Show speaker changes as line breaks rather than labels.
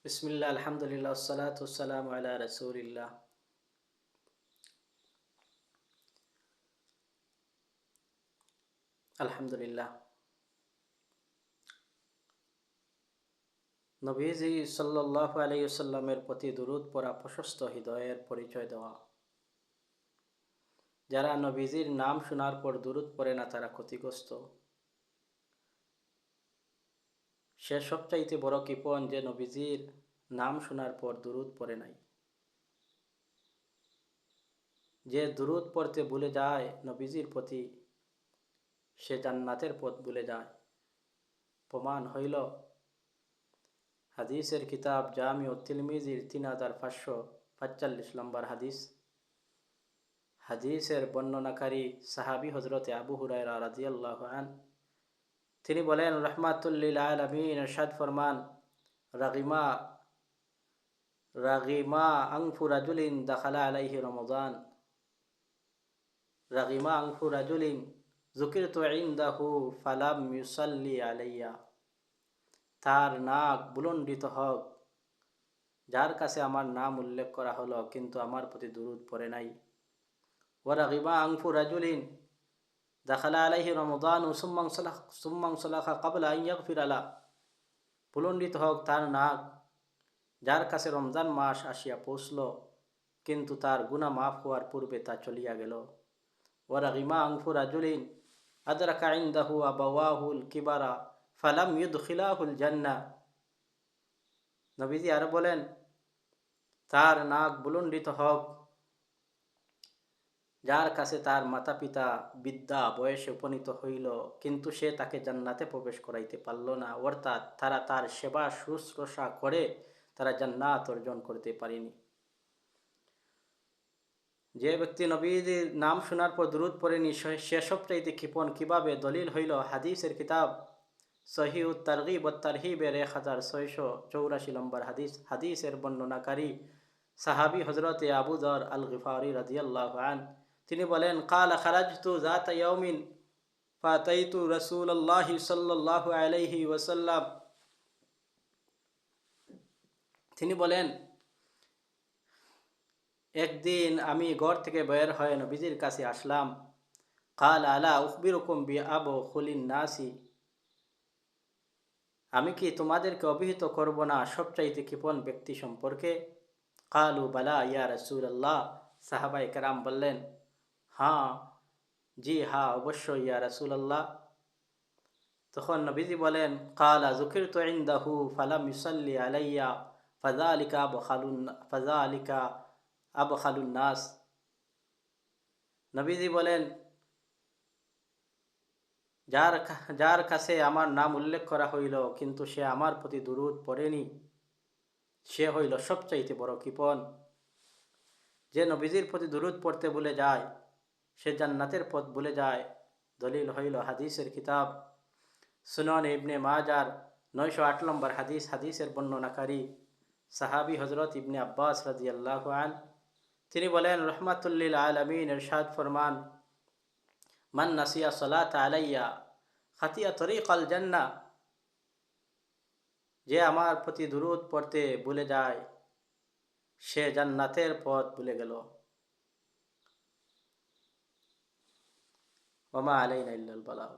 বিসমিল্লাহ, আলহামদুলিল্লাহ, আসসালাতু ওয়াসসালামু আলা রাসূলিল্লাহ। আলহামদুলিল্লাহ। নবীজি সাল্লাল্লাহু আলাইহি ওয়াসাল্লামের প্রতি দুরূদ পড়া প্রশস্ত হৃদয়ের পরিচয় দেওয়া। যারা নবীজির নাম শোনার পর দুরূদ পড়ে না তারা ক্ষতিগ্রস্ত। সে সবচাইতে বড় কৃপণ যে নবীজির নাম শোনার পর দুরূদ পড়ে নাই। যে দুরূদ পড়তে ভুলে যায় নবীজির প্রতি, সে জান্নাতের পথ ভুলে যায়। প্রমাণ হইল হাদিসের কিতাব জামিউ তিরমিজির 3545 নম্বর হাদিস। হাদিসের বর্ণনাকারী সাহাবী হযরতে আবু হুরায়রা রাদিয়াল্লাহু আনহু, তিনি বলেন, রাহমাতুল লিল আলামিন ইরশাদ ফরমান, রাগিমা রাগিমা আনফু রাজুলিন দাখালা আলাইহি রমাদান, রাগিমা আনফু রাজুলিন যুকিরতু ইনদাহু ফালাম ইউসাল্লি আলাইয়া। তার নাক বুলন্ডিত হোক যার কাছে আমার নাম উল্লেখ করা হলো কিন্তু আমার প্রতি দুরূদ পড়ে নাই। ওয়া রাগিমা আনফু রাজুলিন দাখালা আলাইহি রমাদান সুম্মা সালাখা ক্বাবলা আন ইয়াগফিরা লা। বুলন্ডিত হোক তার নাক যার কাছে রমজান মাস আসিয়া পৌঁছল কিন্তু তার গুনাহ মাফ হওয়ার পূর্বে তা চলিয়া গেল। ওয়া রাগিমা আনফু রাজুলিন আদরাকা ইনদাহু আবাওয়াহুল কিবারা ফালাম ইউদখিলাহুল জান্নাহ। নবীজি আরো বলেন, তার নাক বুলন্ডিত হোক যার কাছে তার মাতা পিতা বৃদ্ধা বয়সে উপনীত হইল কিন্তু সে তাকে জান্নাতে প্রবেশ করাইতে পারল না, অর্থাৎ তারা তার সেবা শুশ্রূষা করে তারা জান্নাত অর্জন করতে পারেনি। যে ব্যক্তি নবীজির নাম শোনার পর দুরূদ পড়েনি সে সবচাইতে কৃপণ। কিভাবে? দলিল হইল হাদিসের কিতাব সহিহুত তারগিব ওয়াত তারহিবের 1684 নম্বর হাদিস। হাদিসের বর্ণনাকারী সাহাবী হযরতে আবু যর আল গিফারি রাদিয়াল্লাহু আনহু, তিনি বলেন, ক্বালা খারাজতু যাতা ইয়াউমিন ফাতাইতু রাসূলুল্লাহি সাল্লাল্লাহু আলাইহি ওয়াসাল্লাম। তিনি বলেন, একদিন আমি ঘর থেকে বের হয়ে নবীজির কাছে আসলাম। কাল আলা উখবিরুকুম বি আবু খুলিন নাসি, আমি কি তোমাদেরকে অভিহিত করব না সবচাইতে কৃপণ ব্যক্তি সম্পর্কে? কালু বালা ইয়া রাসূলুল্লাহ। সাহাবায়ে কেরাম বললেন, হ্যাঁ, জি হ্যাঁ, অবশ্যই ইয়া রাসূলুল্লাহ। তখন নবীজি বলেন, কালা যুকিরতু ইনদাহু ফালাম ইউসাল্লি আলাইয়া ফাযালিকা আবখালুন নাস। নবীজি বলেন, যার কাছে আমার নাম উল্লেখ করা হইল কিন্তু সে আমার প্রতি দুরূদ পড়েনি সে হইল সবচাইতে বড় কৃপণ। যে নবীজির প্রতি দুরূদ পড়তে ভুলে যায় সে জান্নাতের পথ ভুলে যায়। দলিল হইল হাদিসের কিতাব সুনান ইবনে মাজার 908 নম্বর হাদিস। হাদিসের বর্ণনাকারী সাহাবী হযরত ইবনে আব্বাস রাদিয়াল্লাহু আনহু, তিনি বলেন, রাহমাতুল লিল আলামিন ইরশাদ ফরমান, মান নাসিয়া সালাতা আলাইয়া খাতিয়া তরিকাল জান্নাহ। যে আমার প্রতি দুরূদ পড়তে ভুলে যায় সে জান্নাতের পথ ভুলে গেল। ওয়া মা আলাইনা ইল্লাল বালাগ।